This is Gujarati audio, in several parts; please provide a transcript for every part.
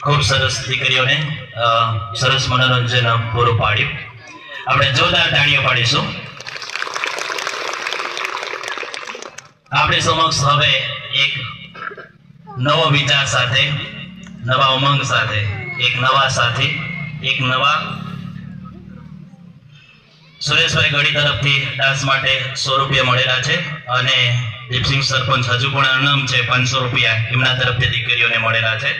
ખૂબ સરસ દીકરીઓને સરસ મનોરંજન પૂરું પાડ્યું. આપણે જોરદાર તાળીઓ પાડીશું. આપણી સમક્ષ હવે એક નવો વિચાર સાથે, નવા ઉમંગ સાથે, એક નવા સાથી, એક નવા સુરેશભાઈ ગઢી તરફથી ડાન્સ માટે 100 રૂપિયા મળેલા છે અને દીપસિંહ સરપંચ હજુ પણ અનામ છે 500 રૂપિયા એમના તરફથી દીકરીઓને મળેલા છે.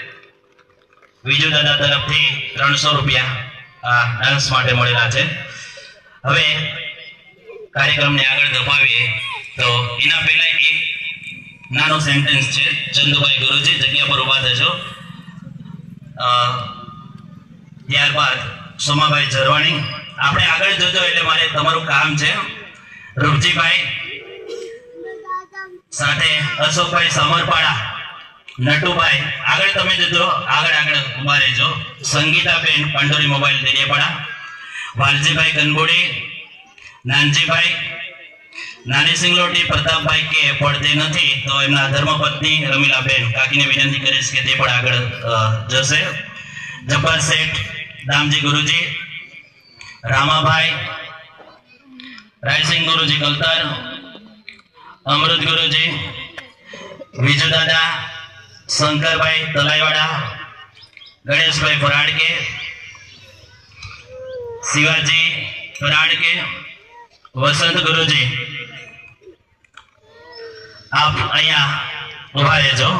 વિજુ દાદા તરફથી 300 રૂપિયા આ ડાન્સ માટે મળેલા છે. હવે કાર્યક્રમને આગળ ધપાવીએ તો એના પહેલા એક નાનો સેન્ટેન્સ છે. ચંદુભાઈ ગુરુજી જગ્યા પર ઉભા થજો. ત્યારબાદ સોમાભાઈ ઝરવાણી. આપણે આગળ જોજો એટલે મારે તમારું કામ છે. રૂપજીભાઈ સાથે અશોકભાઈ સમરપાડા, નટુભાઈ આગળ તમે જજો, આગળ ઉભા રહેજો. સંગીતાબેન પાંડોરી મોબાઈલ દેડિયાપાડા, વાલજીભાઈ કનબોડી, નાનજીભાઈ, નાની સિંગલોટી પ્રતાપભાઈ કે પડતે નથી તો એમના ધર્મપત્ની રમીલાબેન કાકીને વિનંતી કરીશ કે તે પણ આગળ જશે. જબ્બાર શેઠ, દામજી ગુરુજી, રામાભાઈ, રાયસિંહ ગુરુજી કલતર, અમૃત ગુરુજી, વિજુ દાદા, શંકરભાઈ તલાઈવાડા, ગણેશભાઈ ફરાડકે, શિવાજી ફરાડકે, વસંત ગુરુજી આપ અહીંયા ઉભા રહેજો.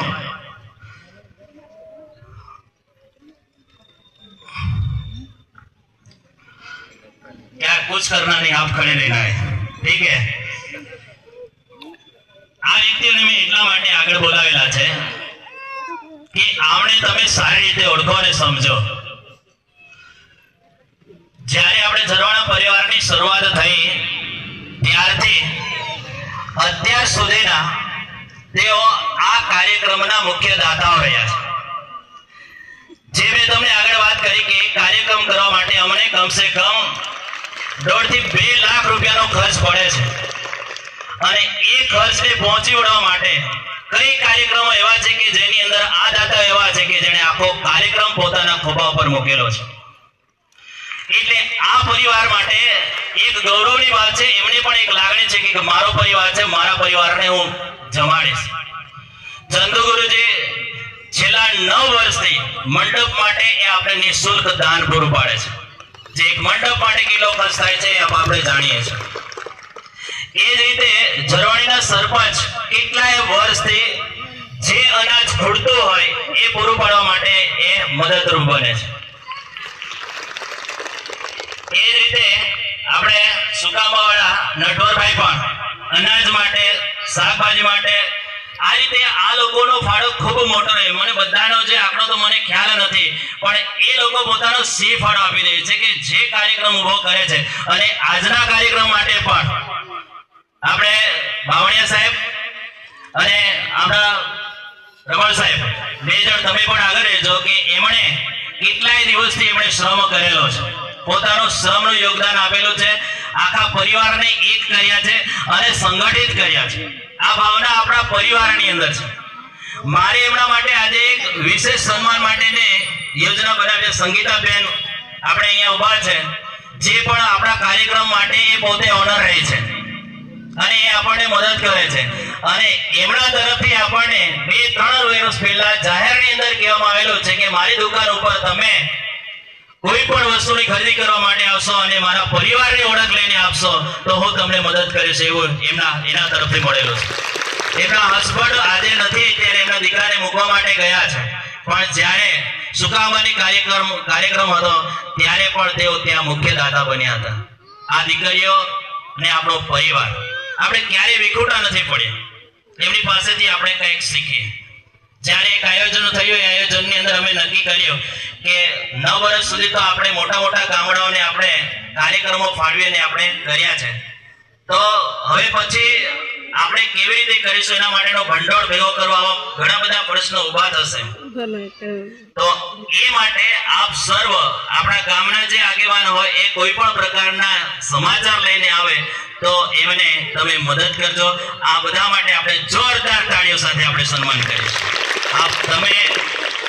क्या कुछ करना नहीं, आप खड़े रहना है, ठीक है? આ વ્યક્તિઓને મેં એટલા માટે આગળ બોલાવેલા છે કે આમને તમે સારી રીતે ઓળખો અને સમજો. જ્યારે આપણે ઝરવાણા પરિવારની શરૂઆત થઈ ત્યારથી અત્યાર સુધીના તેઓ આ કાર્યક્રમના મુખ્ય દાતાઓ રહ્યા છે. જે મેં તમને આગળ વાત કરી કે કાર્યક્રમ કરવા માટે અમને કમસે કમ 1.5 થી 2 લાખ રૂપિયાનો ખર્ચ પડે છે અને એ ખર્ચને પહોંચી વળવા માટે કઈ કાર્યક્રમો એવા છે કે જેની અંદર આ દાતા એવા છે કે જેણે આખો કાર્યક્રમ પોતાના ખોબા ઉપર મૂકેલો છે. એટલે આ પરિવાર માટે એક ગૌરવની વાત છે. એમને પણ એક લાગણી છે કે મારો પરિવાર છે, મારા પરિવારને હું જમાડીશ. ચંદુ ગુરુજી છેલ્લા 9 વર્ષથી મંડપ માટે એ આપણે નિઃશુલ્ક દાન પૂરું પાડે છે. જે એક મંડપ માટે કેટલો ખર્ચ થાય છે એ આપણે જાણીએ છીએ. એ જ રીતે ઝરવાણીના સરપંચ કેટલાય વર્ષથી જે અનાજ ખૂટતું હોય એ પૂરું પાડવા માટે એ મદદરૂપ બને છે. એ જ રીતે આપણે સુકામાવાળા નટવરભાઈ પણ અનાજ માટે, શાકભાજી માટે, આ રીતે આ લોકોનો ફાળો ખૂબ મોટો રહે. મને બધાનો જે આંકડો તો મને ખ્યાલ નથી, પણ એ લોકો પોતાનો સી ફાળો આપી દે છે કે જે કાર્યક્રમ ઉભો કરે છે. અને આજના કાર્યક્રમ માટે પણ આપણે બાવળિયા સાહેબ અને આપણા રમણ સાહેબ 2 જણ તમે પણ આગળ રહેજો કે એમણે કેટલાય દિવસથી એમણે શ્રમ કરેલો છે, પોતાનું શ્રમનું યોગદાન આપેલું છે, આખા પરિવારને એક કર્યા છે અને સંગઠિત કર્યા છે. આ ભાવના આપણા પરિવારની અંદર છે. મારે એમના માટે આજે એક વિશેષ સન્માન માટેની યોજના બનાવી છે. સંગીતાબેન આપણે અહીંયા ઊભા છે, જે પણ આપણા કાર્યક્રમ માટે એ પોતે ઓનર રહે છે અને એ આપણને મદદ કરે છે. અને એમના તરફથી આપણને 2-3 વર્ષ પહેલા જાહેરની અંદર કહેવામાં આવેલું છે કે મારી દુકાન ઉપર તમે કોઈ પણ વસ્તુની ખરીદી કરવા માટે આવશો અને મારા પરિવારની ઓળખ લઈને આપશો તો હું તમને મદદ કરીશ, એવું એના તરફથી મળેલું છે. એમના હસબન્ડ આજે નથી, ત્યારે એમના દીકરાને મૂકવા માટે ગયા છે, પણ જ્યારે સુકામાની કાર્યક્રમ હતો ત્યારે પણ તેઓ ત્યાં મુખ્ય દાતા બન્યા હતા. આ દીકરીઓ ને આપણો પરિવાર આપણે ક્યારેય વિખૂટા નથી પડ્યા. એમની પાસેથી આપણે કંઈક શીખીએ. જ્યારે એક આયોજન થયું, એ આયોજનની અંદર અમે નક્કી કર્યું કે 9 વર્ષ સુધી તો આપણે મોટા ગામડાઓને આપણે કાર્યક્રમો ફાળવીને આપણે કર્યા છે, તો હવે પછી આપણે કેવી રીતે કરીશું એના માટેનો ભંડોળ ભેગો કરવા ઘણા બધા પ્રશ્નો ઊભા થશે. તો એ માટે આપ સર્વ આપણા ગામના જે આગેવાન હોય એ કોઈ પણ પ્રકારના સમાચાર લઈને આવે તો એમને તમે મદદ કરજો. આ બધા માટે આપણે જોરદાર તાળીઓ સાથે આપણે સન્માન કરીશું. આપ તમે